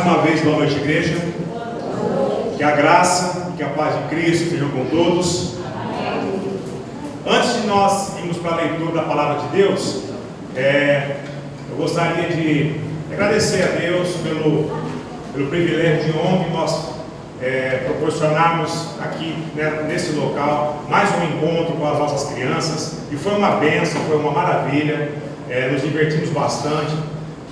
uma vez, boa noite, igreja. Que a graça e que a paz de Cristo estejam com todos. Antes de nós irmos para a leitura da palavra de Deus, eu gostaria de agradecer a Deus pelo privilégio de ontem nós proporcionarmos aqui, né, nesse local mais um encontro com as nossas crianças, e foi uma bênção, foi uma maravilha. Nos divertimos bastante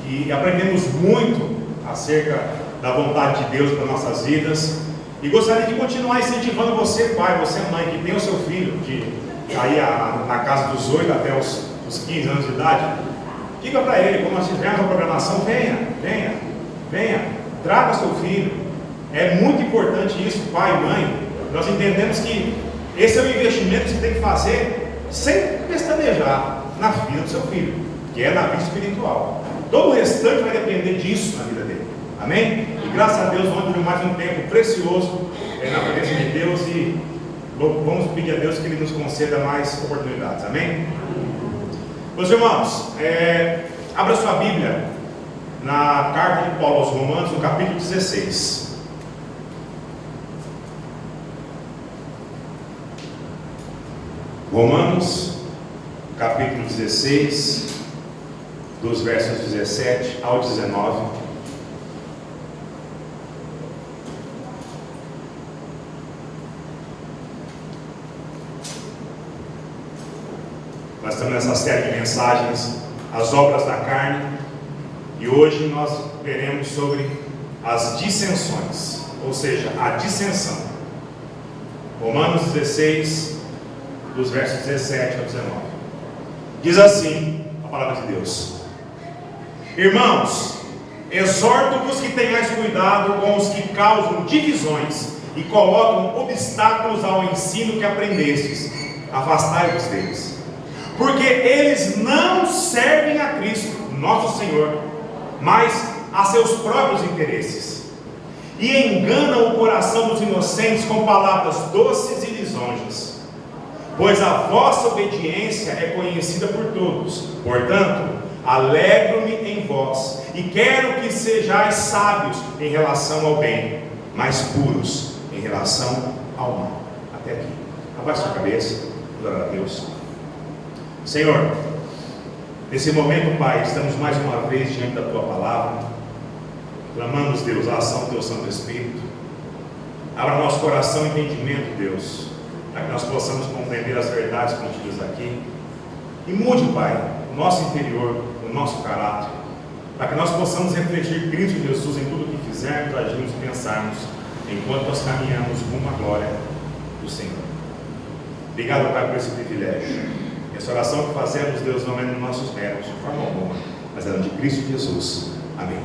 e aprendemos muito acerca da vontade de Deus para nossas vidas. E gostaria de continuar incentivando você, pai, você, mãe, que tem o seu filho de aí na casa dos 8 até os 15 anos de idade. Diga para ele, quando nós tivermos a programação, venha, traga seu filho. É muito importante isso, pai e mãe. Nós entendemos que esse é o investimento que você tem que fazer sem pestanejar na vida do seu filho, que é na vida espiritual. Todo o restante vai depender disso na vida dele. Amém? E graças a Deus vamos ter mais um tempo precioso na presença de Deus, e vamos pedir a Deus que Ele nos conceda mais oportunidades. Amém? Meus irmãos, abra sua Bíblia na carta de Paulo aos Romanos, no capítulo 16. Romanos, capítulo 16, dos versos 17 ao 19. Nós estamos nessa série de mensagens, as obras da carne, e hoje nós veremos sobre as dissensões, ou seja, a dissensão. Romanos 16, dos versos 17 ao 19. Diz assim a palavra de Deus: Irmãos, exorto-vos que tenhais cuidado com os que causam divisões e colocam obstáculos ao ensino que aprendestes. Afastai-vos deles, porque eles não servem a Cristo, nosso Senhor, mas a seus próprios interesses, e enganam o coração dos inocentes com palavras doces e lisonjas. Pois a vossa obediência é conhecida por todos. Portanto, alegro-me em vós, e quero que sejais sábios em relação ao bem, mas puros em relação ao mal. Até aqui. Abaixe sua cabeça, glória a Deus. Senhor, nesse momento, Pai, estamos mais uma vez diante da Tua palavra. Clamamos, Deus, a ação do Teu Santo Espírito. Abra nosso coração e entendimento, Deus, para que nós possamos compreender as verdades contidas aqui. E mude, Pai, o nosso interior, o nosso caráter, para que nós possamos refletir Cristo Jesus em tudo o que fizermos, agirmos e pensarmos, enquanto nós caminhamos rumo à glória do Senhor. Obrigado, Pai, por esse privilégio. Essa oração que fazemos, Deus, não é nos nossos méritos, de forma alguma, mas é de Cristo Jesus. Amém.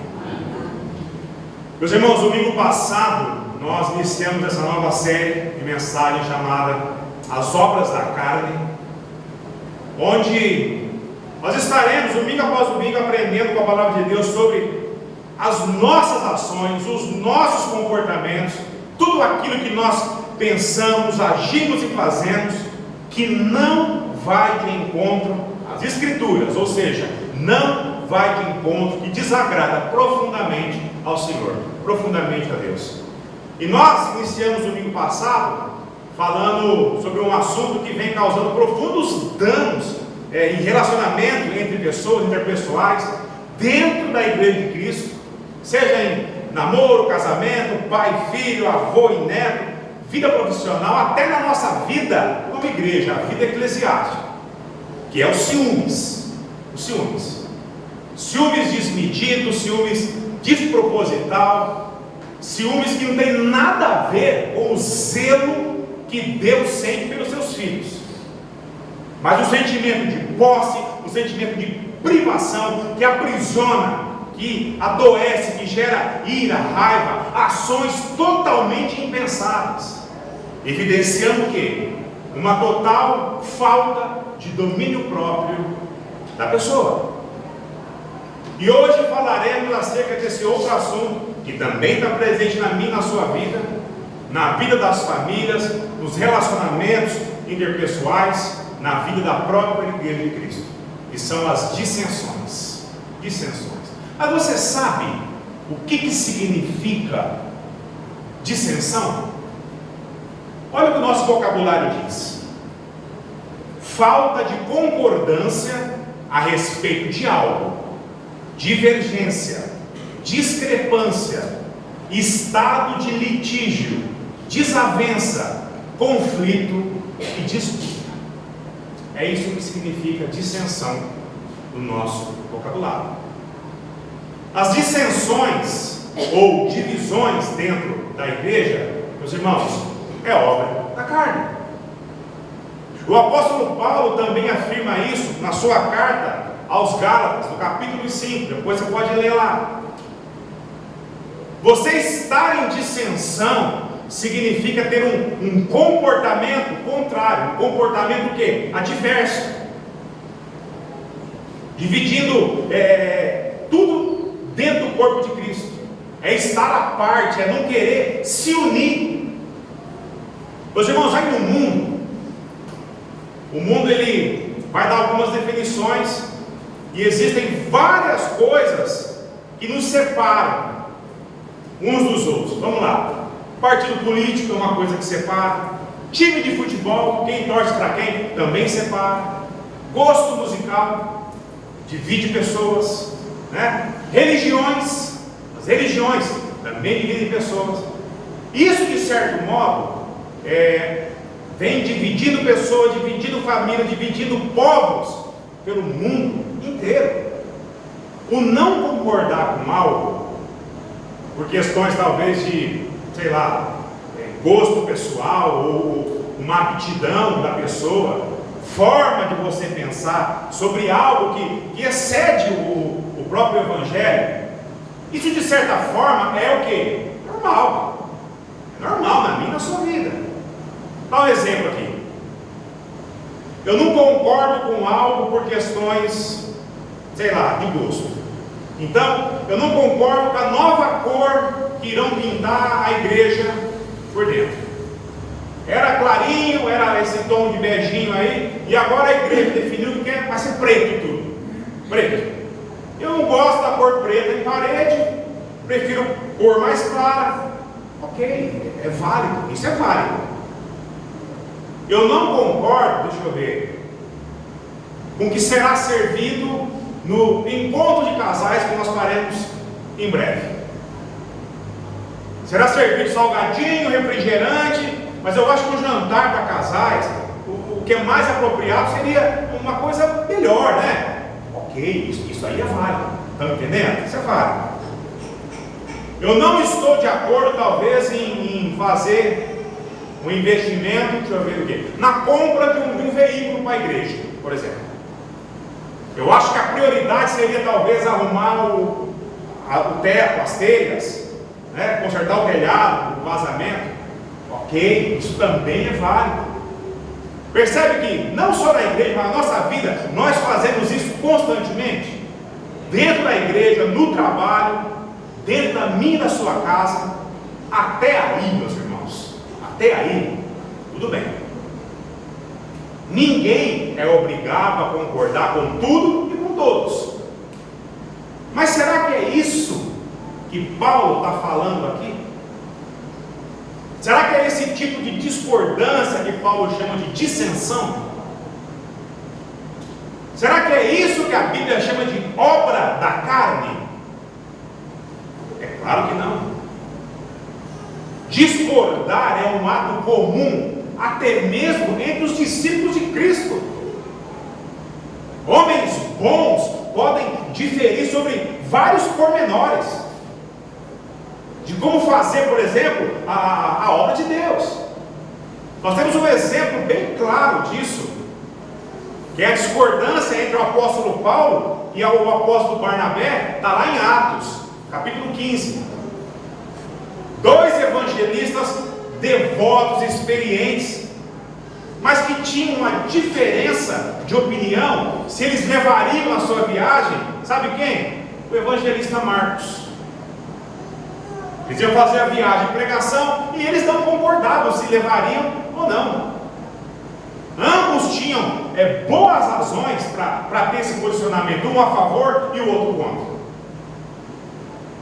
Meus irmãos, domingo passado, nós iniciamos essa nova série de mensagem chamada As Obras da Carne, onde nós estaremos, domingo após domingo, aprendendo com a palavra de Deus sobre as nossas ações, os nossos comportamentos, tudo aquilo que nós pensamos, agimos e fazemos, que não vai de encontro às Escrituras, ou seja, não vai de encontro, que desagrada profundamente ao Senhor, profundamente a Deus. E nós iniciamos domingo passado falando sobre um assunto que vem causando profundos danos em relacionamento entre pessoas, interpessoais, dentro da igreja de Cristo, seja em namoro, casamento, pai, filho, avô e neto, vida profissional, até na nossa vida como igreja, a vida eclesiástica, que é o ciúmes. Os ciúmes. Ciúmes desmedido, ciúmes desproposital, ciúmes que não tem nada a ver com o zelo que Deus sente pelos seus filhos, mas o sentimento de posse, o sentimento de privação que aprisiona, que adoece, que gera ira, raiva, ações totalmente impensadas, evidenciando o quê? Uma total falta de domínio próprio da pessoa. E hoje falaremos acerca desse outro assunto, que também está presente na minha e na sua vida, na vida das famílias, nos relacionamentos interpessoais, na vida da própria igreja de Cristo, que são as dissensões. Mas você sabe o que significa dissensão? Olha o que o nosso vocabulário diz: falta de concordância a respeito de algo, divergência, discrepância, estado de litígio, desavença, conflito e disputa. É isso que significa dissensão no nosso vocabulário. As dissensões ou divisões dentro da igreja, meus irmãos, é obra da carne. O apóstolo Paulo também afirma isso na sua carta aos Gálatas, no capítulo 5, depois você pode ler lá. Você estar em dissensão significa ter um comportamento contrário, um comportamento o quê? Adverso. Dividindo tudo dentro do corpo de Cristo. É estar à parte, é não querer se unir. Meus irmãos, aí no mundo, o mundo ele vai dar algumas definições, e existem várias coisas que nos separam uns dos outros. Vamos lá. Partido político é uma coisa que separa. Time de futebol, quem torce para quem, também separa. Gosto musical divide pessoas, né? Religiões, as religiões também dividem pessoas. Isso, de certo modo, vem dividindo pessoas, dividindo família, dividindo povos pelo mundo inteiro. O não concordar com algo, por questões talvez de, sei lá, gosto pessoal ou uma aptidão da pessoa, forma de você pensar sobre algo que excede o próprio Evangelho, isso de certa forma é o que? Normal. É normal na minha e na sua vida. Dá um exemplo aqui. Eu não concordo com algo por questões, sei lá, de gosto. Então, eu não concordo com a nova cor que irão pintar a igreja por dentro. Era clarinho, era esse tom de beijinho aí, e agora a igreja definiu que vai ser preto tudo. Preto. Eu não gosto da cor preta em parede, prefiro cor mais clara. Ok, é válido, isso é válido. Eu não concordo, deixa eu ver, com o que será servido no encontro de casais que nós faremos em breve. Será servido salgadinho, refrigerante, mas eu acho que o jantar para casais, o que é mais apropriado seria uma coisa melhor, né? Ok, isso aí é válido. Estão entendendo? Isso é válido. Eu não estou de acordo, talvez, em fazer um investimento, deixa eu ver o quê? Na compra de um veículo para a igreja, por exemplo. Eu acho que a prioridade seria talvez arrumar o teto, as telhas, né? Consertar o telhado, o vazamento. Ok, isso também é válido. Percebe que não só na igreja, mas na nossa vida, nós fazemos isso constantemente. Dentro da igreja, no trabalho, dentro da minha e da sua casa. Até aí, meus irmãos, até aí, tudo bem. Ninguém é obrigado a concordar com tudo e com todos. Mas será que é isso que Paulo está falando aqui? Será que é esse tipo de discordância que Paulo chama de dissensão? Será que é isso que a Bíblia chama de obra da carne? É claro que não. Discordar é um ato comum, até mesmo entre os discípulos de Cristo. Homens bons podem diferir sobre vários pormenores de como fazer, por exemplo, a obra de Deus. Nós temos um exemplo bem claro disso, que é a discordância entre o apóstolo Paulo e o apóstolo Barnabé, está lá em Atos, capítulo 15. Dois evangelistas devotos, experientes, mas que tinham uma diferença de opinião se eles levariam a sua viagem. Sabe quem? O evangelista Marcos. Eles iam fazer a viagem de pregação e eles não concordavam se levariam ou não. Ambos tinham boas razões para ter esse posicionamento, um a favor e o outro contra.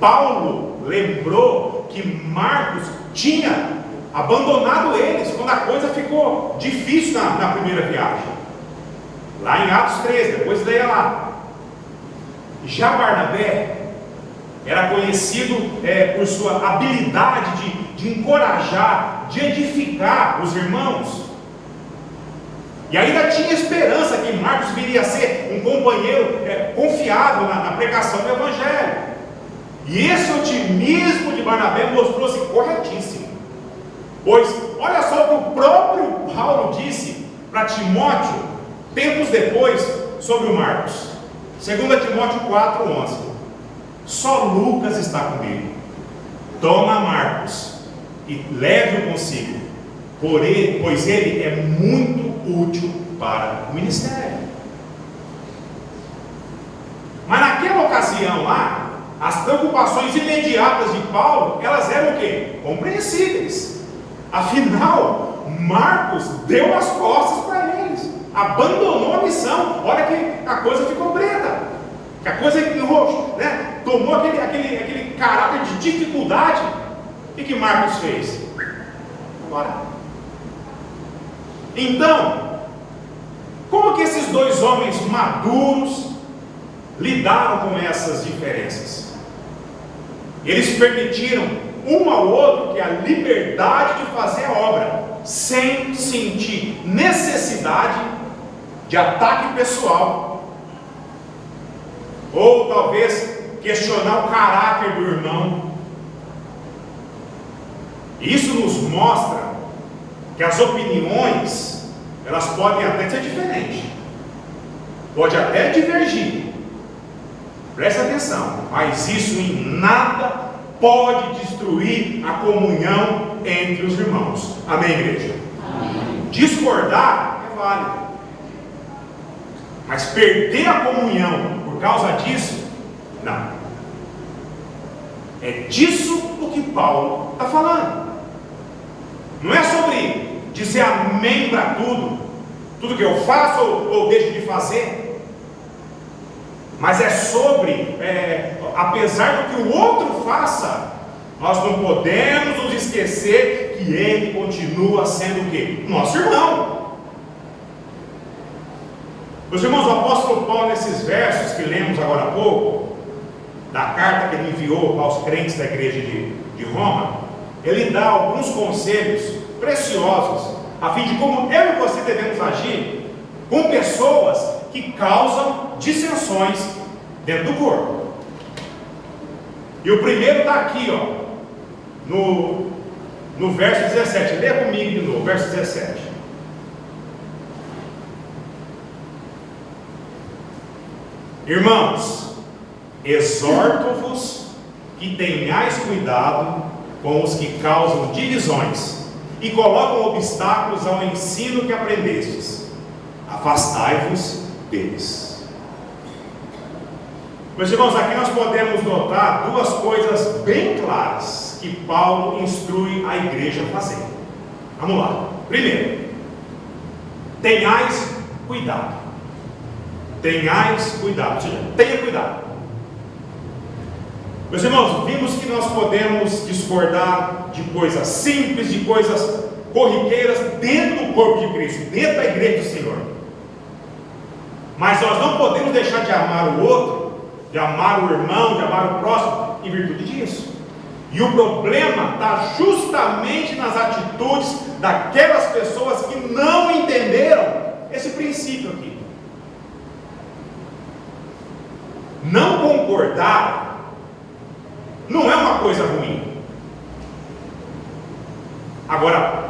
Paulo lembrou que Marcos tinha abandonado eles quando a coisa ficou difícil na primeira viagem. Lá em Atos 13, depois leia lá. Já Barnabé era conhecido por sua habilidade de encorajar, de edificar os irmãos. E ainda tinha esperança que Marcos viria a ser um companheiro confiável na pregação do Evangelho. E esse otimismo de Barnabé mostrou-se corretíssimo. Pois, olha só o que o próprio Paulo disse para Timóteo, tempos depois, sobre o Marcos. 2 Timóteo 4,11. Só Lucas está comigo. Toma Marcos e leve-o consigo, pois ele é muito útil para o ministério. Mas naquela ocasião lá, as preocupações imediatas de Paulo, elas eram o quê? Compreensíveis. Afinal, Marcos deu as costas para eles, abandonou a missão. Olha que a coisa ficou preta, que a coisa enroxou, né? Tomou aquele caráter de dificuldade. E que Marcos fez? Agora. Então, como que esses dois homens maduros lidaram com essas diferenças? Eles permitiram um ao outro que a liberdade de fazer a obra, sem sentir necessidade de ataque pessoal, ou talvez questionar o caráter do irmão. Isso nos mostra que as opiniões, elas podem até ser diferentes, pode até divergir, presta atenção, mas isso em nada pode destruir a comunhão entre os irmãos. Amém, igreja? Amém. Discordar é válido, mas perder a comunhão por causa disso, não. É disso o que Paulo está falando. Não é sobre dizer amém para tudo que eu faço ou deixo de fazer, mas é sobre, apesar do que o outro faça, nós não podemos nos esquecer que ele continua sendo o quê? Nosso irmão. Meus irmãos, o apóstolo Paulo, nesses versos que lemos agora há pouco, da carta que ele enviou aos crentes da igreja de Roma, ele dá alguns conselhos preciosos a fim de como eu e você devemos agir com pessoas que causam dissensões dentro do corpo. E o primeiro está aqui, no verso 17. Leia comigo de novo, verso 17. Irmãos, exorto-vos que tenhais cuidado com os que causam divisões e colocam obstáculos ao ensino que aprendestes. Afastai-vos deles. Meus irmãos, aqui nós podemos notar duas coisas bem claras que Paulo instrui a igreja a fazer. Vamos lá. Primeiro, tenhais cuidado. Tenhais cuidado, ou seja, tenha cuidado. Meus irmãos, vimos que nós podemos discordar de coisas simples, de coisas corriqueiras dentro do corpo de Cristo, dentro da igreja do Senhor. Mas nós não podemos deixar de amar o outro, de amar o irmão, de amar o próximo, em virtude disso. E o problema está justamente nas atitudes daquelas pessoas que não entenderam esse princípio aqui. Não concordar não é uma coisa ruim. Agora,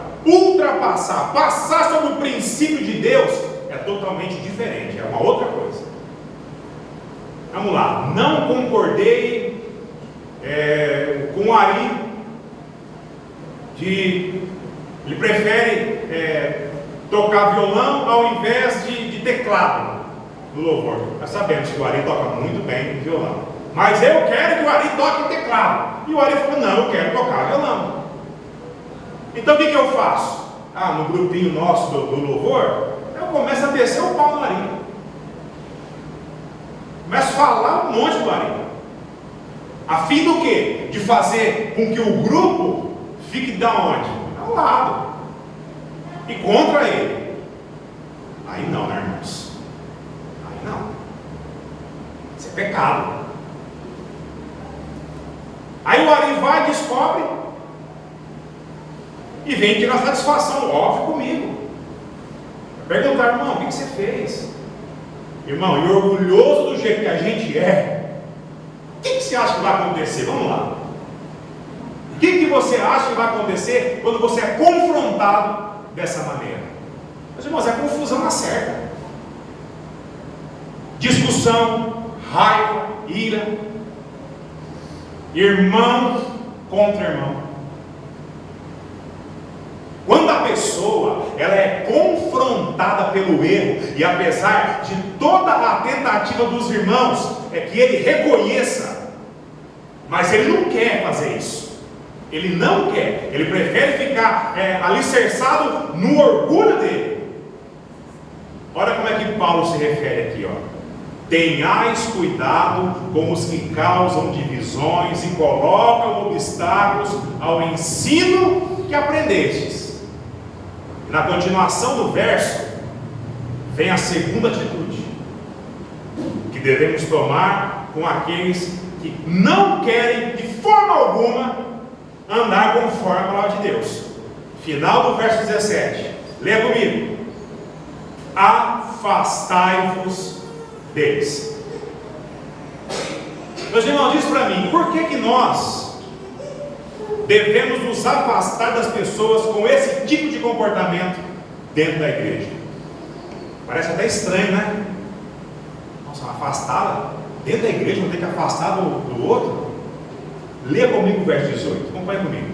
passar sobre o princípio de Deus é totalmente diferente, é uma outra coisa. Vamos lá. Não concordei com o Ari ele prefere tocar violão ao invés de teclado no louvor. Nós sabemos que o Ari toca muito bem violão, mas eu quero que o Ari toque teclado. E o Ari falou, não, eu quero tocar violão. Então o que eu faço? No grupinho nosso do louvor, eu começo a descer o pau no Ari. Começo a falar um monte do Ari. A fim do quê? De fazer com que o grupo fique da onde? Ao lado. E contra ele. Aí não, né, irmãos? Aí não. Isso é pecado. Aí o Ari vai, descobre e vem tirar satisfação, óbvio, comigo. Perguntar, irmão, o que você fez? Irmão, e orgulhoso do jeito que a gente é, o que você acha que vai acontecer? Vamos lá. O que você acha que vai acontecer quando você é confrontado dessa maneira? Meus irmãos, é confusão na certa. Discussão, raiva, ira. Irmão contra irmão. Quando a pessoa ela é confrontada pelo erro, e apesar de toda a tentativa dos irmãos, é que ele reconheça, mas ele não quer fazer isso. Ele não quer. Ele prefere ficar alicerçado no orgulho dele. Olha como é que Paulo se refere aqui, ó. Tenhais cuidado com os que causam divisões e colocam obstáculos ao ensino que aprendestes. Na continuação do verso, vem a segunda atitude que devemos tomar com aqueles que não querem de forma alguma andar conforme a palavra de Deus. Final do verso 17. Leia comigo. Afastai-vos deles. Meus irmãos, diz para mim, por que nós devemos nos afastar das pessoas com esse tipo de comportamento dentro da igreja? Parece até estranho, né? Nossa, afastá-la dentro da igreja, não tem que afastar do outro? Leia comigo o verso 18, acompanhe comigo.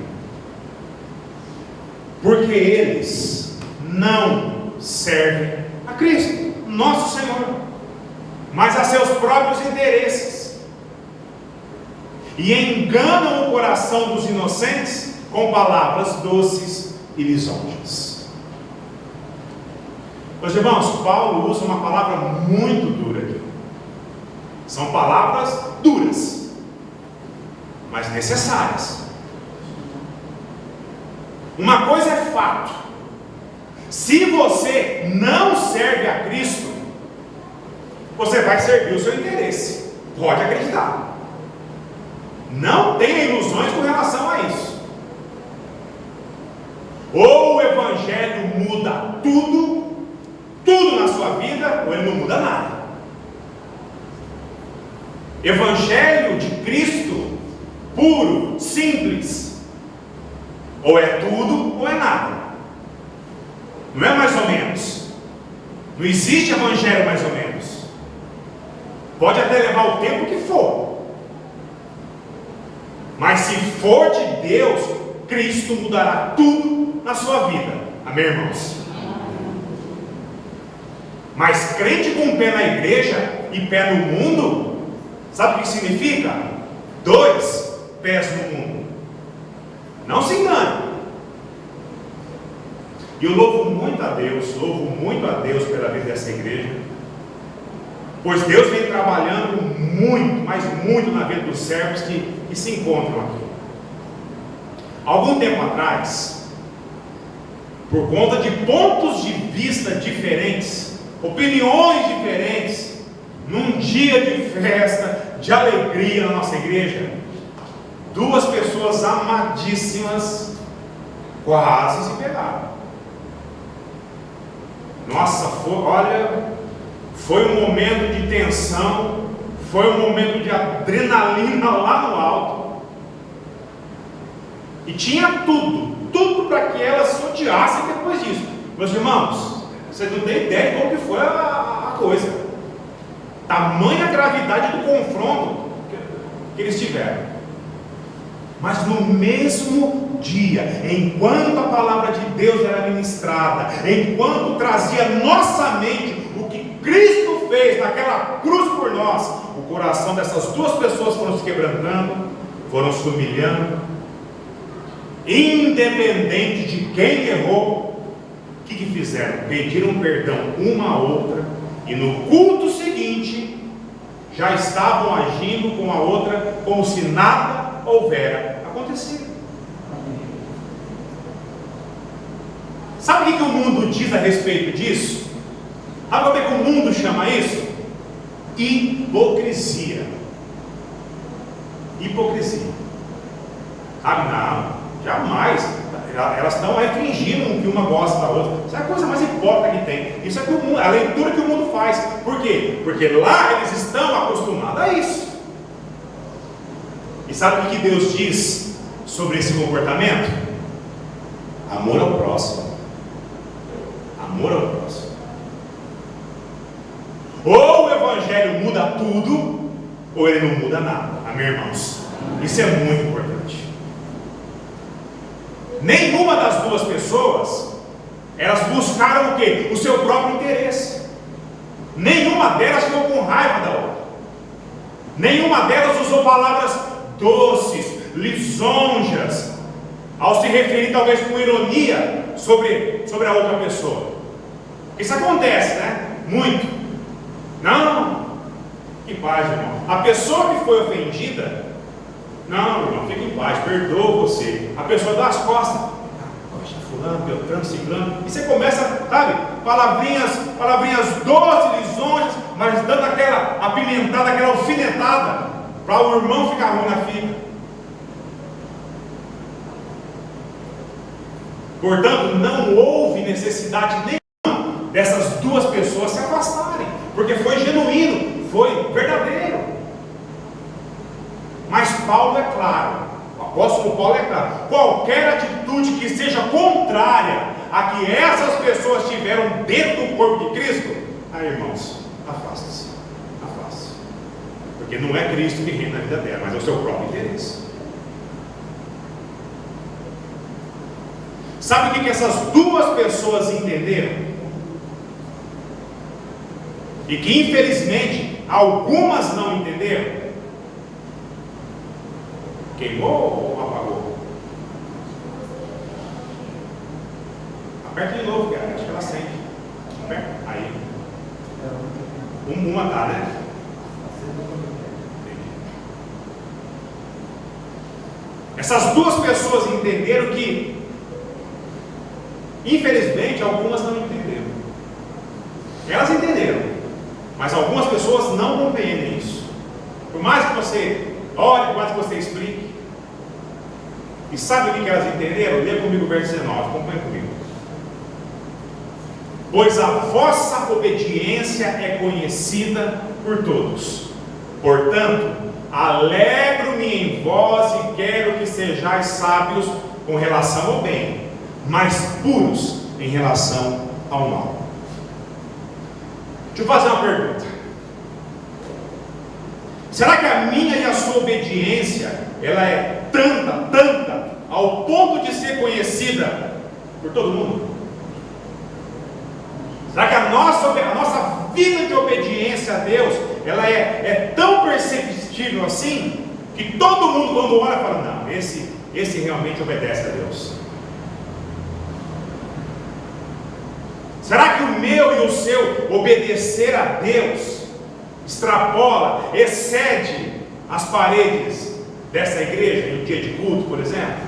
Porque eles não servem a Cristo, nosso Senhor, mas a seus próprios interesses, e enganam o coração dos inocentes com palavras doces e lisonjas. Meus irmãos, Paulo usa uma palavra muito dura aqui. São palavras duras, mas necessárias. Uma coisa é fato: se você não serve a Cristo, você vai servir o seu interesse. Pode acreditar. Não tenha ilusões com relação a isso. Ou o Evangelho muda tudo na sua vida, ou ele não muda nada. Evangelho de Cristo, puro, simples, ou é tudo ou é nada. Não é mais ou menos. Não existe Evangelho mais ou menos. Pode até levar o tempo que for, mas se for de Deus, Cristo mudará tudo na sua vida. Amém, irmãos? Mas crente com um pé na igreja e pé no mundo, sabe o que significa? 2 pés no mundo. Não se engane. E eu louvo muito a Deus pela vida dessa igreja, pois Deus vem trabalhando muito, mas muito na vida dos servos que se encontram aqui. Algum tempo atrás, por conta de pontos de vista diferentes, opiniões diferentes, num dia de festa, de alegria na nossa igreja, 2 pessoas amadíssimas quase se pegaram. Nossa, foi um momento de tensão, foi um momento de adrenalina lá no alto, e tinha tudo para que elas se odiassem depois disso. Meus irmãos, vocês não têm ideia de como que foi a coisa, tamanha gravidade do confronto que eles tiveram. Mas no mesmo dia, enquanto a palavra de Deus era ministrada, enquanto trazia à nossa mente o que Cristo fez naquela cruz por nós, o coração dessas 2 pessoas foram se quebrantando, foram se humilhando, independente de quem errou. O que fizeram? Pediram perdão uma a outra, e no culto seguinte já estavam agindo com a outra como se nada houvera acontecido. Sabe o que o mundo diz a respeito disso? Sabe como é que o mundo chama isso? Hipocrisia. Hipocrisia. Sabe, não, jamais. Elas estão aí fingindo que uma gosta da outra. Isso é a coisa mais hipócrita que tem. Isso é a leitura que o mundo faz. Por quê? Porque lá eles estão acostumados a isso. E sabe o que Deus diz sobre esse comportamento? Amor ao próximo. Amor ao próximo. Ou o Evangelho muda tudo, ou ele não muda nada. Amém, irmãos? Isso é muito importante. Nenhuma das duas pessoas, elas buscaram o quê? O seu próprio interesse. Nenhuma delas ficou com raiva da outra. Nenhuma delas usou palavras doces, lisonjas, ao se referir talvez com ironia sobre a outra pessoa. Isso acontece, né? Muito. Não, que paz, irmão. A pessoa que foi ofendida, não, irmão, fica em paz, perdoa você. A pessoa dá as costas, poxa, fulano, beltrano, ciclano, e você começa, sabe, palavrinhas doces, lisonjas, mas dando aquela apimentada, aquela alfinetada, para o irmão ficar ruim na fita. Portanto, não houve necessidade nenhuma dessas duas pessoas se afastarem, porque foi genuíno, foi verdadeiro. Mas Paulo é claro, o apóstolo Paulo é claro, qualquer atitude que seja contrária a que essas pessoas tiveram dentro do corpo de Cristo, aí, irmãos, afaste-se, afaste-se, porque não é Cristo que reina na vida dela, mas é o seu próprio interesse. Sabe o que essas duas pessoas entenderam? E que infelizmente algumas não entenderam? Queimou ou apagou? Aperta de novo, cara. Acho que ela acende. Aperta. Aí. Uma tá, né? Essas duas pessoas entenderam que, infelizmente, algumas não entenderam. Elas entenderam, mas algumas pessoas não compreendem isso. Por mais que você olhe, por mais que você explique. E sabe o que elas entenderam? Lê comigo o verso 19, acompanha comigo. Pois a vossa obediência é conhecida por todos. Portanto, alegro-me em vós e quero que sejais sábios com relação ao bem, mas puros em relação ao mal. Deixa eu fazer uma pergunta. Será que a minha e a sua obediência, ela é tanta, ao ponto de ser conhecida por todo mundo? Será que a nossa vida de obediência a Deus, ela é tão perceptível assim, que todo mundo quando olha fala, não, esse realmente obedece a Deus? Será que o meu e o seu obedecer a Deus extrapola, excede as paredes dessa igreja em um dia de culto, por exemplo?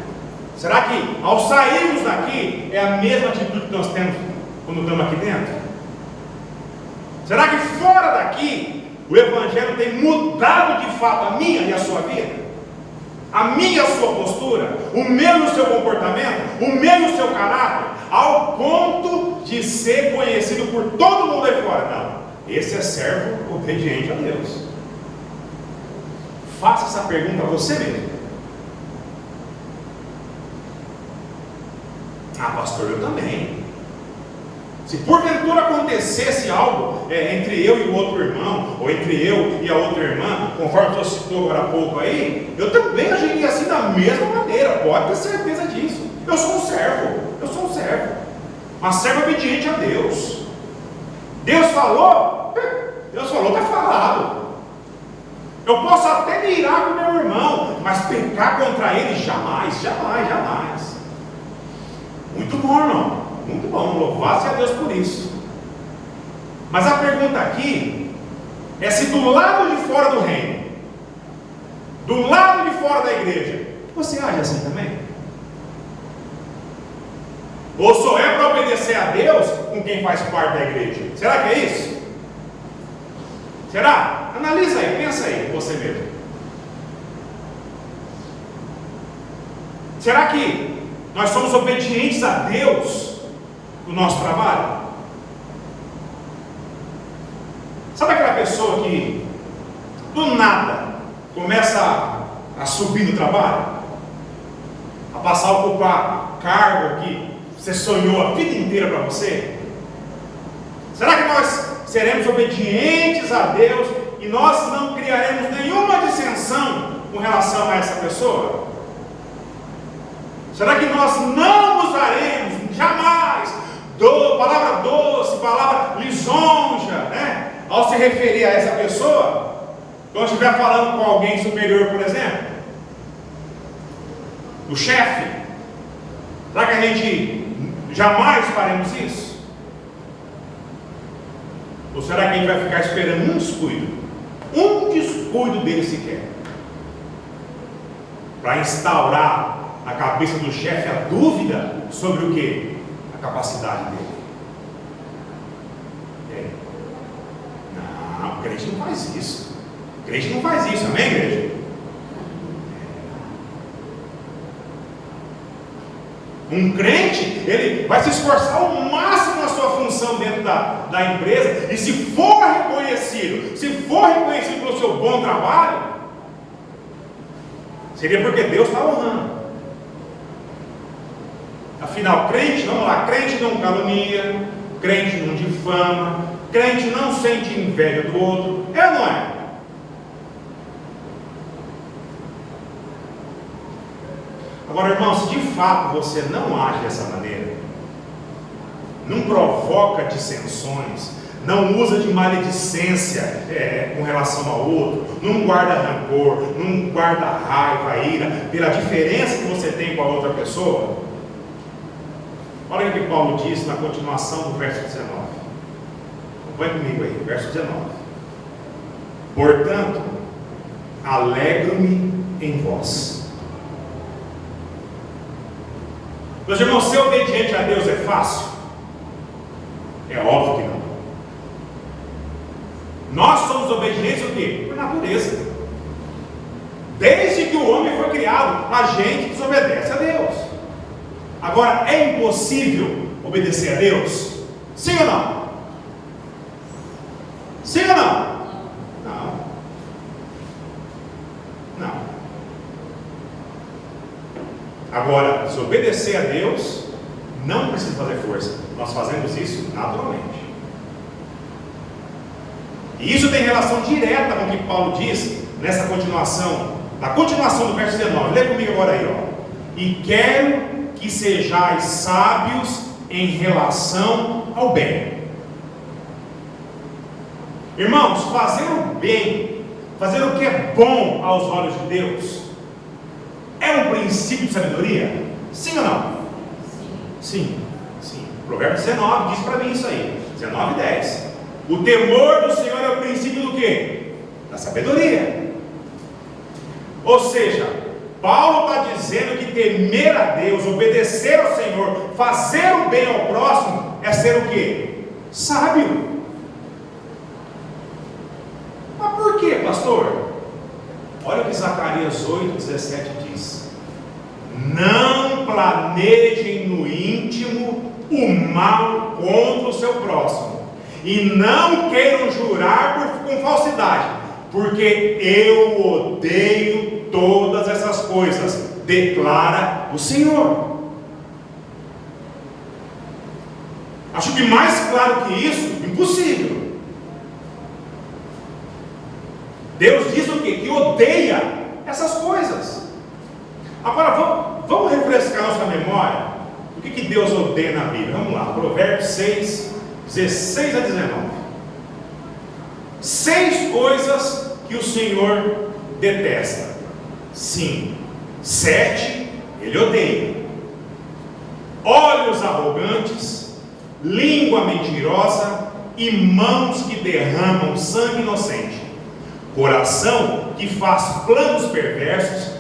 Será que ao sairmos daqui é a mesma atitude que nós temos quando estamos aqui dentro? Será que fora daqui o Evangelho tem mudado de fato a minha e a sua vida? A minha e a sua postura? O meu e o seu comportamento? O meu e o seu caráter? Ao ponto de ser conhecido por todo mundo aí fora? Não. Esse é servo obediente a Deus. Faça essa pergunta a você mesmo. Ah, pastor, eu também. Se porventura acontecesse algo entre eu e o outro irmão, ou entre eu e a outra irmã, conforme o senhor citou agora há pouco aí, eu também agiria assim da mesma maneira, pode ter certeza disso. Eu sou um servo, mas servo obediente a Deus. Deus falou, está falado. Eu posso até me irar com meu irmão, mas pecar contra ele jamais. Muito bom, irmão. Muito bom, louvar-se a Deus por isso. Mas a pergunta aqui é se do lado de fora do reino, do lado de fora da igreja, você age assim também? Ou só é para obedecer a Deus com quem faz parte da igreja? Será que é isso? Será? Analisa aí, pensa aí, você mesmo. Será que nós somos obedientes a Deus no nosso trabalho? Sabe aquela pessoa que do nada começa a subir no trabalho? A passar a ocupar cargo que você sonhou a vida inteira para você? Será que nós seremos obedientes a Deus e nós não criaremos nenhuma dissensão com relação a essa pessoa? Será que nós não usaremos jamais palavra doce, palavra lisonja, né, ao se referir a essa pessoa, quando estiver falando com alguém superior, por exemplo, o chefe? Será que a gente jamais faremos isso? Ou será que a gente vai ficar esperando um descuido dele sequer, para instaurar na cabeça do chefe a dúvida sobre o que? A capacidade dele. Não, o crente não faz isso. O crente não faz isso, amém, igreja? Um crente, ele vai se esforçar ao máximo na sua função dentro da empresa, e se for reconhecido pelo seu bom trabalho, seria porque Deus está honrando. Afinal, crente, vamos lá, crente não calunia, crente não difama, crente não sente inveja do outro, é ou não é? Agora, irmão, se de fato você não age dessa maneira, não provoca dissensões, não usa de maledicência com relação ao outro, não guarda rancor, não guarda raiva, ira, pela diferença que você tem com a outra pessoa, olha o que Paulo diz na continuação do verso 19. Acompanhe comigo aí, verso 19. Portanto, alegro-me em vós. Meus irmãos, ser obediente a Deus é fácil? É óbvio que não. Nós somos obedientes o quê? Por natureza. Desde que o homem foi criado, a gente desobedece a Deus. Agora, é impossível obedecer a Deus? Sim ou não? Sim ou não? Não. Não. Agora, desobedecer a Deus não precisa fazer força. Nós fazemos isso naturalmente. E isso tem relação direta com o que Paulo diz nessa continuação, na continuação do verso 19. Lê comigo agora aí, ó. E quero que sejais sábios em relação ao bem. Irmãos, fazer o bem, fazer o que é bom aos olhos de Deus, é um princípio de sabedoria? Sim ou não? Sim. Sim. Provérbio 19 diz para mim isso aí. 19:10. O temor do Senhor é o princípio do quê? Da sabedoria. Ou seja, Paulo está dizendo que temer a Deus, obedecer ao Senhor, fazer o bem ao próximo, é ser o quê? Sábio. Mas por quê, pastor? Olha o que Zacarias 8:17 diz: não planejem no íntimo o mal contra o seu próximo, e não queiram jurar com falsidade, porque eu odeio todas essas coisas, declara o Senhor. Acho que mais claro que isso, impossível. Deus diz o quê? Que odeia essas coisas. Agora vamos refrescar nossa memória. O que Deus odeia na Bíblia? Vamos lá, Provérbios 6:16-19. 6 coisas que o Senhor detesta. Sim, 7 ele odeia: olhos arrogantes, língua mentirosa, e mãos que derramam sangue inocente, coração que faz planos perversos,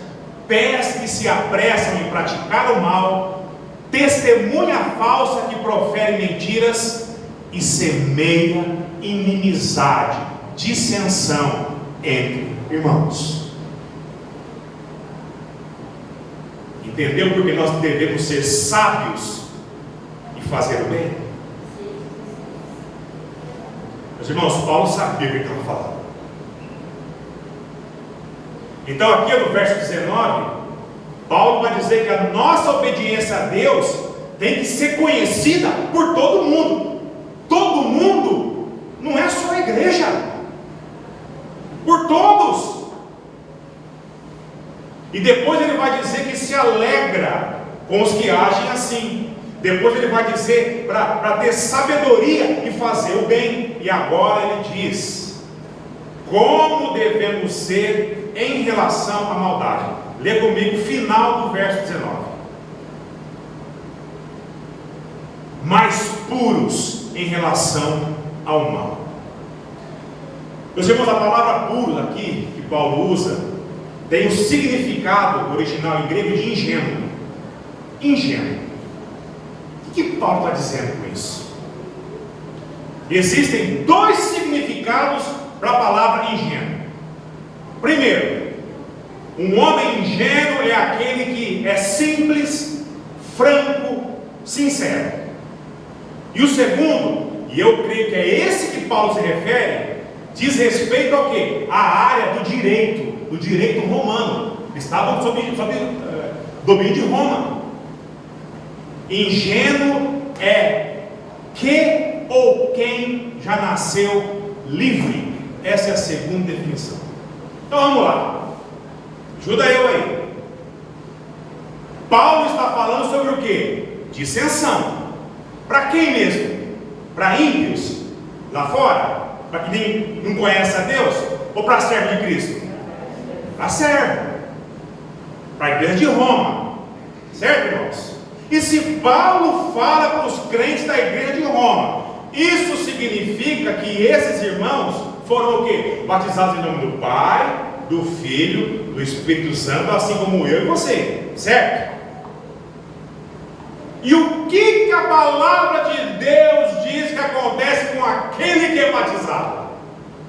pés que se apressam em praticar o mal, testemunha falsa que profere mentiras e semeia inimizade, dissensão entre irmãos. Entendeu porque nós devemos ser sábios e fazer o bem? Meus irmãos, Paulo sabia o que ele estava falando. Então aqui no verso 19, Paulo vai dizer que a nossa obediência a Deus tem que ser conhecida por todo mundo. Todo mundo, não é só a igreja, por todos. E depois ele vai dizer que se alegra com os que agem assim. Depois ele vai dizer para ter sabedoria e fazer o bem. E agora ele diz como devemos ser em relação à maldade. Lê comigo o final do verso 19. Mais puros em relação ao mal. Meus irmãos, a palavra puros aqui que Paulo usa tem o significado original em grego de ingênuo. Ingênuo. O que Paulo está dizendo com isso? Existem dois significados para a palavra ingênuo. Primeiro, um homem ingênuo é aquele que é simples, franco, sincero. E o segundo, e eu creio que é esse que Paulo se refere, diz respeito ao quê? A área do direito romano. Estavam sob domínio de Roma. Ingênuo é que ou quem já nasceu livre. Essa é a segunda definição. Então vamos lá, ajuda eu aí. Paulo está falando sobre o que? Dissensão. Para quem mesmo? Para ímpios lá fora? Para quem não conhece a Deus? Ou para servo de Cristo? Para servo, para a igreja de Roma, certo, irmãos? E se Paulo fala para os crentes da igreja de Roma, isso significa que esses irmãos foram o quê? Batizados em nome do Pai, do Filho, do Espírito Santo, assim como eu e você, certo? E o que a palavra de Deus diz que acontece com aquele que é batizado?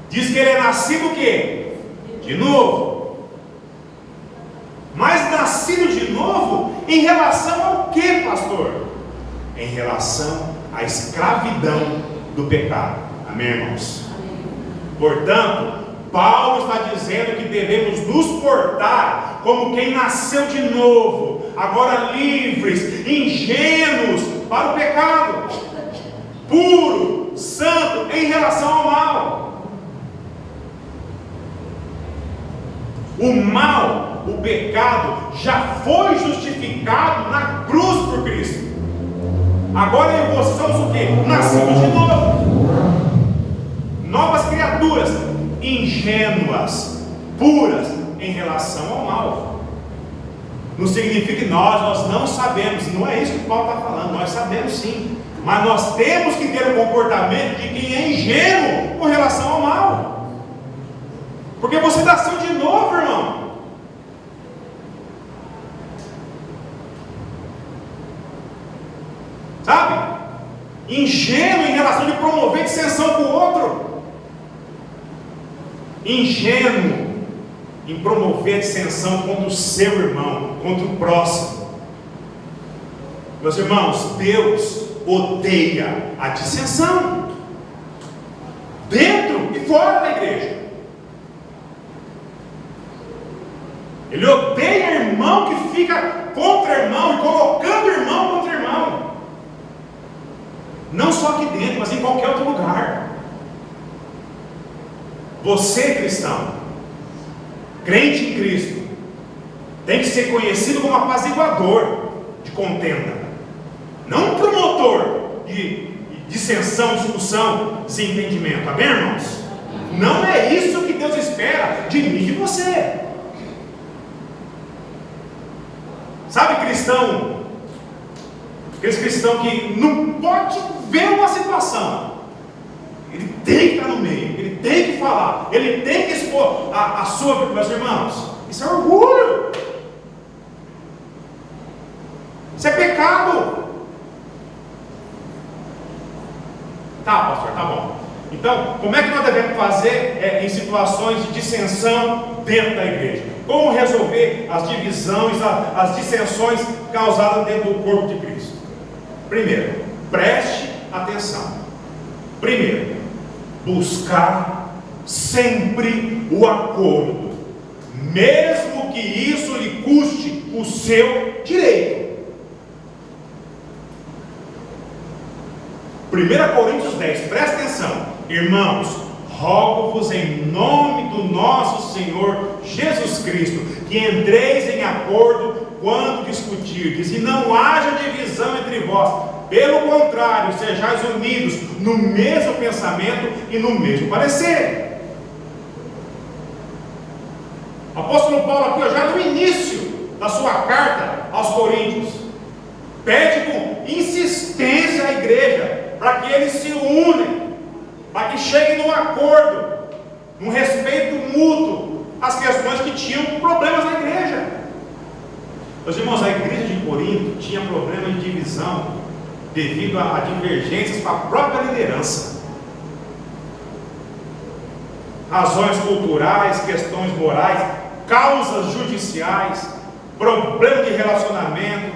Diz que ele é nascido o quê? De novo. Mas nascido de novo em relação ao que, pastor? Em relação à escravidão do pecado. Amém, irmãos? Portanto, Paulo está dizendo que devemos nos portar como quem nasceu de novo, agora livres, ingênuos para o pecado, puro, santo em relação ao mal. O mal, o pecado, já foi justificado na cruz por Cristo. Agora eu e você somos o quê? Nascidos de novo. Novas criaturas, ingênuas, puras em relação ao mal. Não significa que nós não sabemos, não é isso que Paulo está falando, nós sabemos sim, mas nós temos que ter o comportamento de quem é ingênuo com relação ao mal, porque você nasceu de novo, irmão. Sabe? Ingênuo em relação de promover dissensão com o outro. Ingênuo em promover dissensão contra o seu irmão, contra o próximo. Meus irmãos, Deus odeia a dissensão, dentro e fora da igreja. Ele odeia irmão que fica contra irmão e colocando irmão contra irmão. Não só aqui dentro, mas em qualquer outro lugar. Você, cristão, crente em Cristo, tem que ser conhecido como apaziguador de contenda, não promotor de dissensão, discussão, desentendimento. Amém, irmãos? Não é isso que Deus espera de mim e de você. Sabe, cristão, aqueles cristãos que não pode ver uma situação Ele tem que estar no meio, ele tem que falar, ele tem que expor a sua vida. Meus irmãos, isso é orgulho, isso é pecado. Tá, pastor, tá bom. Então, como é que nós devemos fazer em situações de dissensão dentro da igreja? Como resolver as divisões, as dissensões causadas dentro do corpo de Cristo? Primeiro, preste atenção. Primeiro, buscar sempre o acordo, mesmo que isso lhe custe o seu direito. 1 Coríntios 10, presta atenção. Irmãos, rogo-vos em nome do nosso Senhor Jesus Cristo, que entreis em acordo quando discutirdes, e não haja divisão entre vós. Pelo contrário, sejais unidos no mesmo pensamento e no mesmo parecer. O apóstolo Paulo aqui, já no início da sua carta aos Coríntios, pede com insistência à igreja para que eles se unem, para que cheguem num acordo, num respeito mútuo às questões que tinham problemas na igreja. Meus irmãos, a igreja de Corinto tinha problema de divisão devido a divergências com a própria liderança, razões culturais, questões morais, causas judiciais, problema de relacionamento,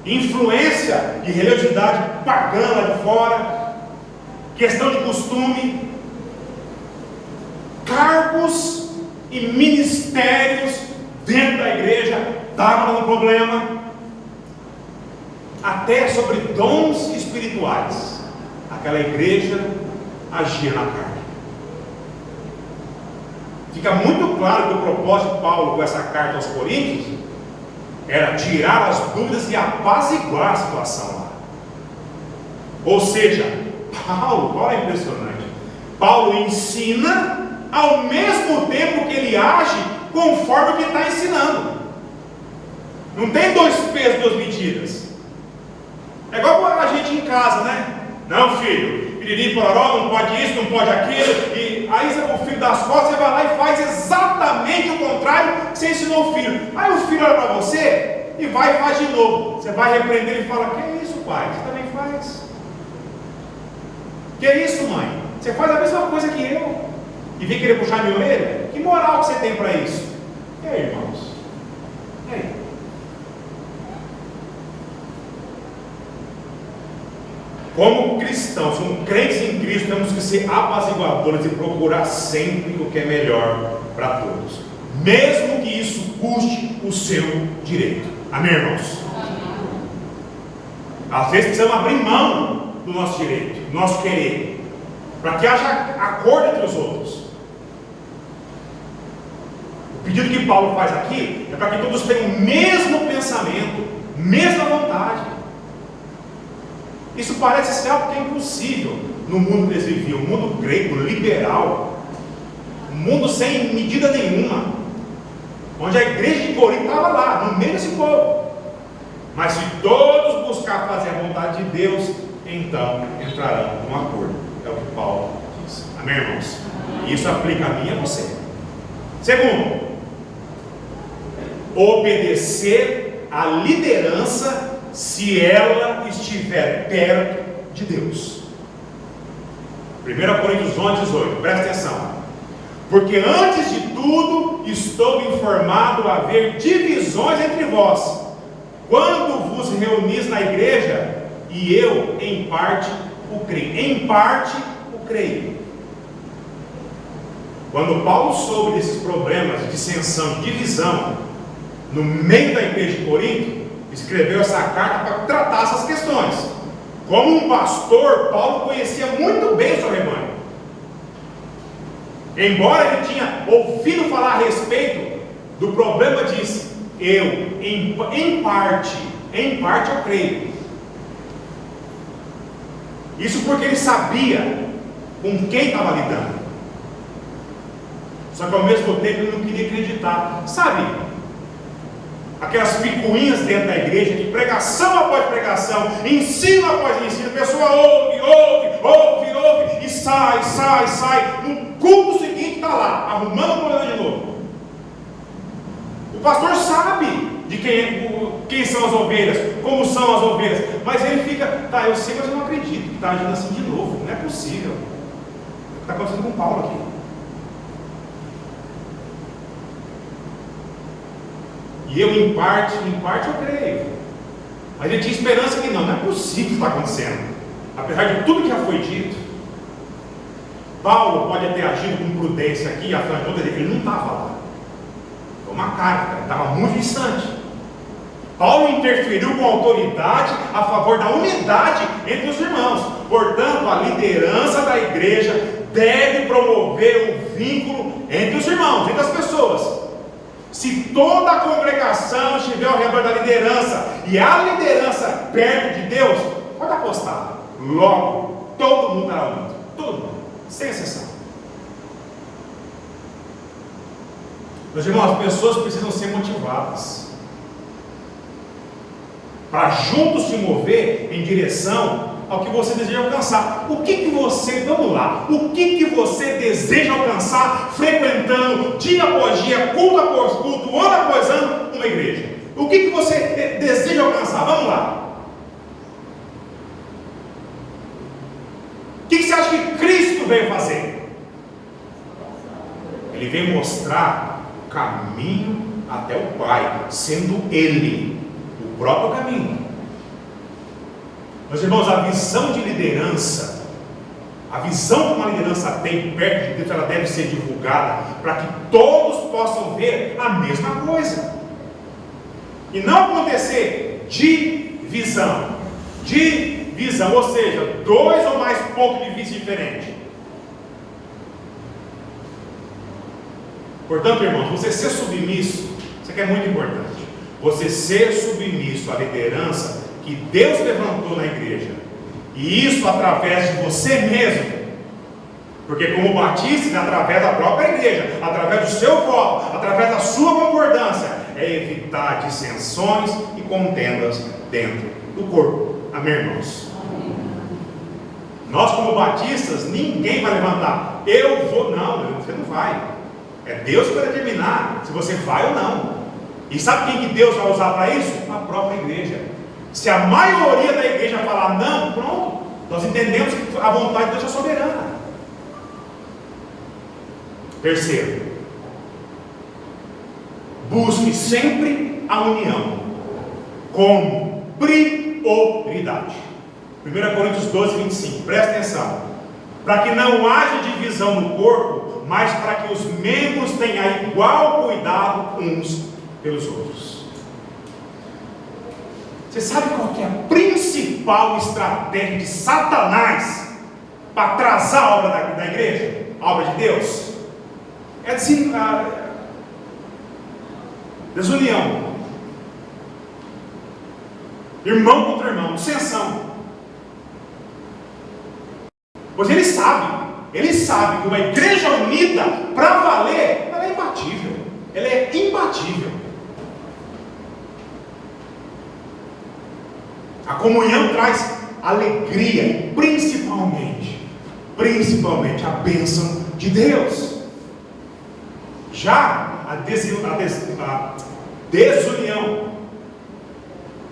influência de religiosidade pagã lá de fora, questão de costume, cargos e ministérios dentro da igreja estavam no problema, até sobre dons espirituais. Aquela igreja agia na carne. Fica muito claro que o propósito de Paulo com essa carta aos Coríntios era tirar as dúvidas e apaziguar a situação lá. Ou seja, Paulo é impressionante. Paulo ensina ao mesmo tempo que ele age conforme o que está ensinando. Não tem dois pesos, duas medidas. É igual a gente em casa, né? Não, filho, piriri, pororó, não pode isso, não pode aquilo. E aí o filho das costas, você vai lá e faz exatamente o contrário que você ensinou o filho. Aí o filho olha para você e vai e faz de novo. Você vai repreender e fala: que é isso, pai? Você também faz. Que é isso, mãe? Você faz a mesma coisa que eu. E vem querer puxar minha orelha? Que moral que você tem para isso? E aí, irmãos? E aí? Como cristãos, como crentes em Cristo, temos que ser apaziguadores e procurar sempre o que é melhor para todos, mesmo que isso custe o seu direito. Amém, irmãos? Às vezes precisamos abrir mão do nosso direito, do nosso querer, para que haja acordo entre os outros. O pedido que Paulo faz aqui é para que todos tenham o mesmo pensamento, mesma vontade. Isso parece ser algo que é impossível no mundo que eles viviam, o mundo grego, liberal, um mundo sem medida nenhuma, onde a igreja de Corinto estava lá, no meio desse povo. Mas se todos buscar fazer a vontade de Deus, então entrarão num acordo. É o que Paulo diz. Amém, irmãos? E isso aplica a mim e a você. Segundo, obedecer à liderança se ela estiver perto de Deus. 1 Coríntios 11, 18, presta atenção. Porque antes de tudo estou informado a haver divisões entre vós, quando vos reunis na igreja, e eu em parte o creio. Em parte o creio. Quando Paulo soube desses problemas de dissensão, de divisão no meio da igreja de Corinto, escreveu essa carta para tratar essas questões. Como um pastor, Paulo conhecia muito bem o seu rebanho. Embora ele tinha ouvido falar a respeito do problema, disse: eu, em parte eu creio. Isso porque ele sabia com quem estava lidando. Só que ao mesmo tempo ele não queria acreditar. Sabe, aquelas picuinhas dentro da igreja, de pregação após pregação, ensino após ensino, a pessoa ouve, e sai, no culto seguinte está lá, arrumando o problema de novo. O pastor sabe de quem são as ovelhas, como são as ovelhas, mas ele fica, tá, eu sei, mas eu não acredito que está agindo assim de novo, não é possível. É o que está acontecendo com Paulo aqui. E eu, em parte eu creio. Mas ele tinha esperança que não é possível que está acontecendo. Apesar de tudo que já foi dito, Paulo pode ter agido com prudência aqui, afinal de contas, ele não estava lá. Foi uma carta, ele estava muito distante. Paulo interferiu com autoridade a favor da unidade entre os irmãos. Portanto, a liderança da igreja deve promover o vínculo entre os irmãos, entre as pessoas. Se toda a congregação estiver ao redor da liderança e a liderança perto de Deus, pode apostar, logo todo mundo estará unido, todo mundo, sem exceção. Meus irmãos, as pessoas precisam ser motivadas para juntos se mover em direção ao que você deseja alcançar. O que você deseja alcançar frequentando dia após dia, culto após culto, ano após ano, uma igreja? O que você deseja alcançar? Vamos lá. O que você acha que Cristo veio fazer? Ele veio mostrar o caminho até o Pai, sendo Ele o próprio caminho. Meus irmãos, a visão de liderança, a visão que uma liderança tem perto de Deus, ela deve ser divulgada para que todos possam ver a mesma coisa. E não acontecer divisão, ou seja, dois ou mais pontos de vista diferentes. Portanto, irmãos, você ser submisso, isso aqui é muito importante. Você ser submisso à liderança que Deus levantou na igreja, e isso através de você mesmo, porque como batista, é através da própria igreja, através do seu voto, através da sua concordância, é evitar dissensões e contendas dentro do corpo. Amém, irmãos? Amém. Nós como batistas, ninguém vai levantar, eu vou, não, você não vai, é Deus que vai determinar se você vai ou não. E sabe quem que Deus vai usar para isso? A própria igreja. Se a maioria da igreja falar não, pronto, nós entendemos que a vontade de Deus é soberana. Terceiro, busque sempre a união como prioridade. 1 Coríntios 12, 25, presta atenção. Para que não haja divisão no corpo, mas para que os membros tenham igual cuidado uns pelos outros. Você sabe qual que é a principal estratégia de Satanás para atrasar a obra da igreja, a obra de Deus? É desunião, irmão contra irmão, dissensão. Pois ele sabe que uma igreja unida, para valer, ela é imbatível. Ela é imbatível. A comunhão traz alegria, principalmente a bênção de Deus. Já a desunião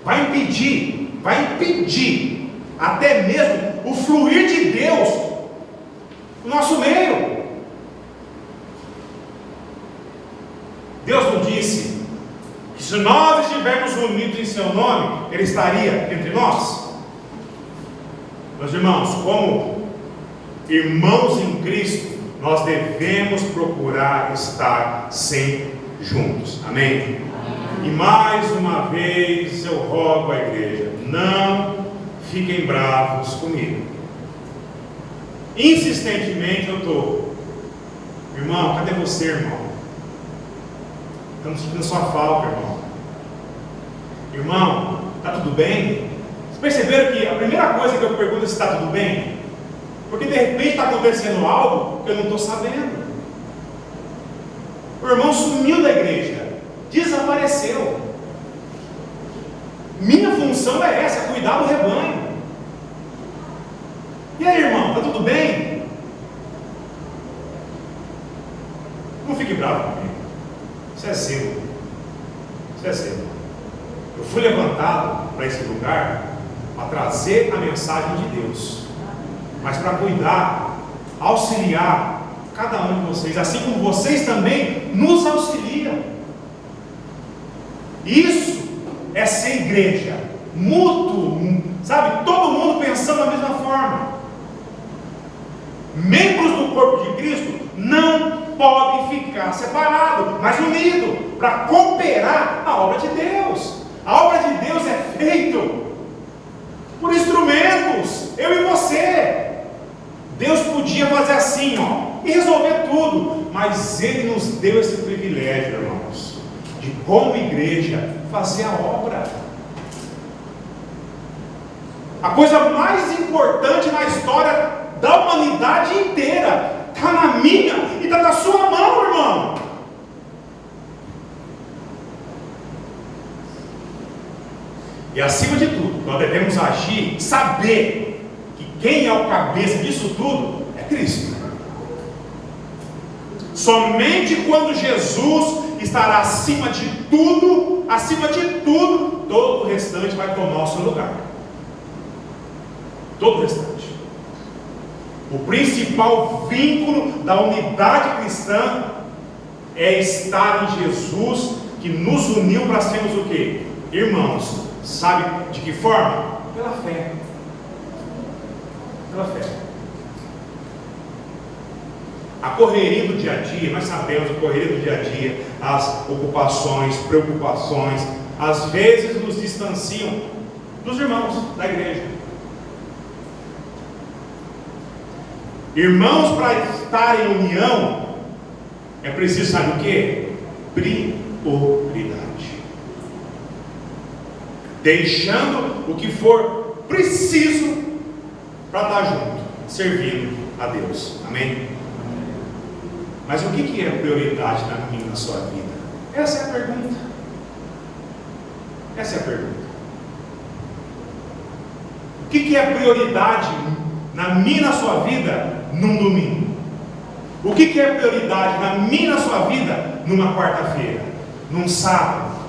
vai impedir até mesmo o fluir de Deus no nosso meio. Deus nos disse que se nós estivermos unidos em seu nome, Ele estaria entre nós. Meus irmãos, como irmãos em Cristo, nós devemos procurar estar sempre juntos. Amém? Amém. E mais uma vez eu rogo à igreja, não fiquem bravos comigo. Insistentemente eu estou, irmão, cadê você, irmão? Estamos sentindo sua falta, irmão. Irmão, está tudo bem? Vocês perceberam que a primeira coisa que eu pergunto é se está tudo bem? Porque de repente está acontecendo algo que eu não estou sabendo. O irmão sumiu da igreja, desapareceu. Minha função é essa, cuidar do rebanho. E aí, irmão, está tudo bem? Não fique bravo comigo. Isso é seu. Isso é seu. Eu fui levantado para esse lugar para trazer a mensagem de Deus, mas para cuidar, auxiliar cada um de vocês, assim como vocês também nos auxiliam. Isso é ser igreja, mútuo, sabe? Todo mundo pensando da mesma forma. Membros do corpo de Cristo não podem ficar separados, mas unidos, para cooperar a obra de Deus. A obra de Deus é feita por instrumentos, eu e você. Deus podia fazer assim, e resolver tudo, mas Ele nos deu esse privilégio, irmãos, de como igreja fazer a obra. A coisa mais importante na história da humanidade inteira está na minha e está na sua mão, irmão. E acima de tudo, nós devemos agir, saber que quem é o cabeça disso tudo é Cristo. Somente quando Jesus estará acima de tudo, todo o restante vai tomar o seu lugar. Todo o restante. O principal vínculo da unidade cristã é estar em Jesus, que nos uniu para sermos o quê? Irmãos. Sabe de que forma? Pela fé. Pela fé. A correria do dia a dia, nós sabemos, a correria do dia a dia, as ocupações, preocupações, às vezes nos distanciam dos irmãos da igreja. Irmãos, para estar em união, é preciso, sabe o que? Prioridade. Deixando o que for preciso para estar junto, servindo a Deus. Amém? Mas o que é prioridade na minha e na sua vida? Essa é a pergunta. Essa é a pergunta. O que é prioridade na minha e na sua vida num domingo? O que é prioridade na minha e na sua vida numa quarta-feira? Num sábado?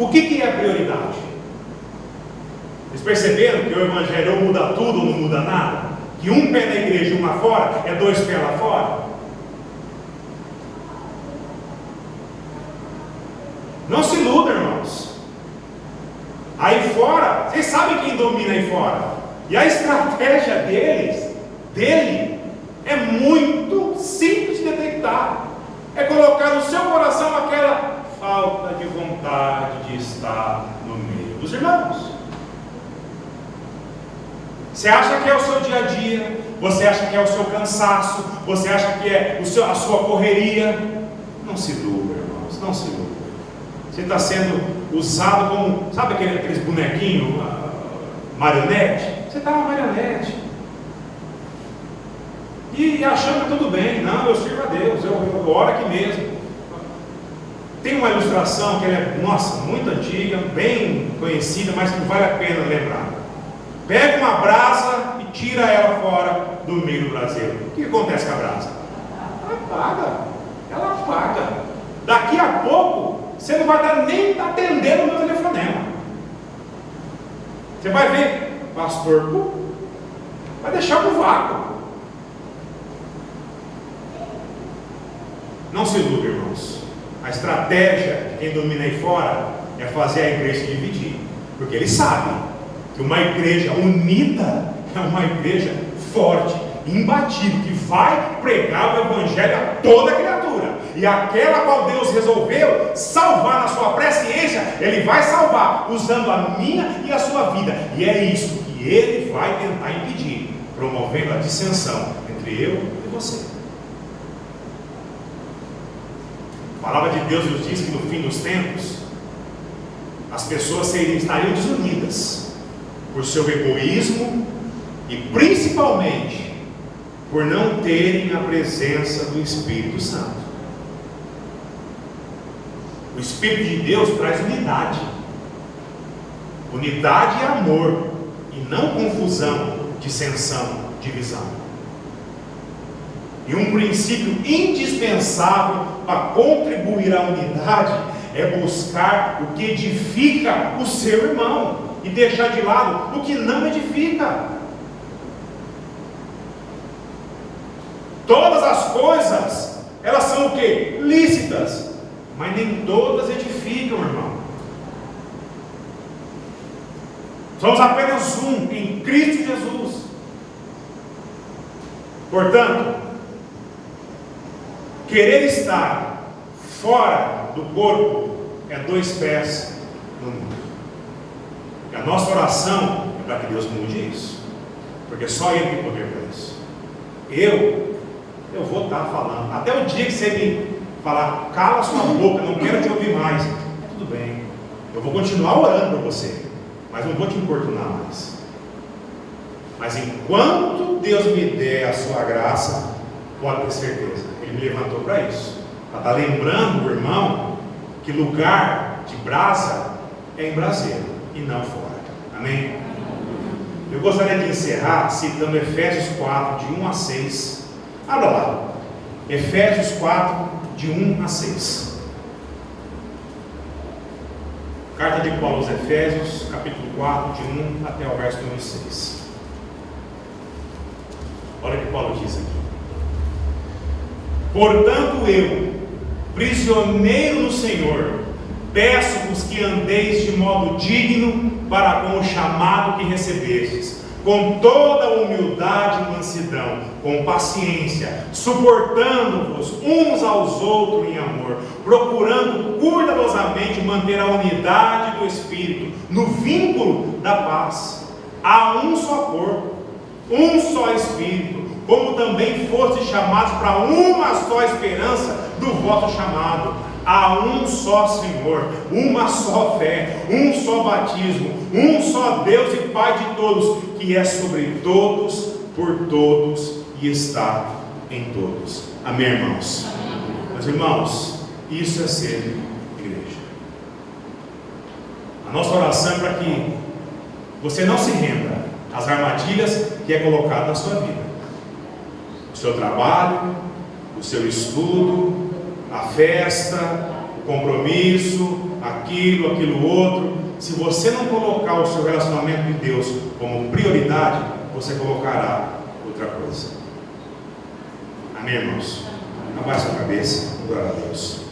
O que é prioridade? Vocês perceberam que o Evangelho ou muda tudo ou não muda nada? Que um pé na igreja e uma fora é dois pés lá fora? Não se iluda, irmãos. Aí fora, vocês sabem quem domina aí fora. E a estratégia dele, é muito simples de detectar. É colocar no seu coração aquela falta de vontade de estar no meio dos irmãos. Você acha que é o seu dia a dia? Você acha que é o seu cansaço? Você acha que é a sua correria? Não se iluda, irmãos, não se iluda. Você está sendo usado como, sabe aqueles bonequinhos, marionete? Você está uma marionete. E achando que tudo bem. Não, eu sirvo a Deus, eu oro aqui mesmo. Tem uma ilustração que ela é, muito antiga, bem conhecida, mas que vale a pena lembrar. Pega uma brasa e tira ela fora do meio do braseiro. O que acontece com a brasa? Ela apaga. Daqui a pouco, você não vai estar nem atendendo o meu telefonema. Você vai ver, pastor, vai deixar no vácuo. Não se ilude, irmãos. A estratégia de quem domina aí fora é fazer a igreja se dividir. Porque eles sabem que uma igreja unida é uma igreja forte, imbatível, que vai pregar o Evangelho a toda criatura. E aquela qual Deus resolveu salvar na sua presciência, Ele vai salvar, usando a minha e a sua vida. E é isso que Ele vai tentar impedir, promovendo a dissensão entre eu e você. A palavra de Deus nos diz que no fim dos tempos, as pessoas estariam desunidas por seu egoísmo e principalmente por não terem a presença do Espírito Santo. O Espírito de Deus traz unidade. Unidade e amor, e não confusão, dissensão, divisão. E um princípio indispensável para contribuir à unidade é buscar o que edifica o seu irmão e deixar de lado o que não edifica. Todas as coisas, elas são o quê? Lícitas, mas nem todas edificam, irmão. Somos apenas um em Cristo Jesus. Portanto, querer estar fora do corpo é 2 pés no mundo. E a nossa oração é para que Deus mude isso, porque só Ele tem poder para isso. Eu vou estar falando, até o dia que você me falar, cala sua boca, não quero te ouvir mais, tudo bem, eu vou continuar orando por você, mas não vou te importunar mais. Mas enquanto Deus me der a sua graça, pode ter certeza, Ele me levantou para isso, para estar lembrando o irmão que lugar de brasa é em braseiro e não fora. Amém? Eu gostaria de encerrar citando Efésios 4, de 1 a 6. Abra lá, Efésios 4, de 1 a 6. Carta de Paulo aos Efésios, capítulo 4, de 1 até o verso 1 e 6. Olha o que Paulo diz aqui. Portanto eu, prisioneiro no Senhor, peço-vos que andeis de modo digno para com o chamado que recebestes, com toda humildade e mansidão, com paciência, suportando-vos uns aos outros em amor, procurando cuidadosamente manter a unidade do Espírito no vínculo da paz. Há um só corpo, um só Espírito, como também fostes chamados para uma só esperança do vosso chamado. Há um só Senhor, uma só fé, um só batismo, um só Deus e Pai de todos, que é sobre todos, por todos e está em todos. Amém, irmãos? Meus irmãos, isso é ser igreja. A nossa oração é para que você não se renda às armadilhas que é colocado na sua vida. O seu trabalho, o seu estudo, a festa, o compromisso, aquilo outro. Se você não colocar o seu relacionamento com Deus como prioridade, você colocará outra coisa. Amém, irmãos? Abaixe a cabeça, glória a Deus.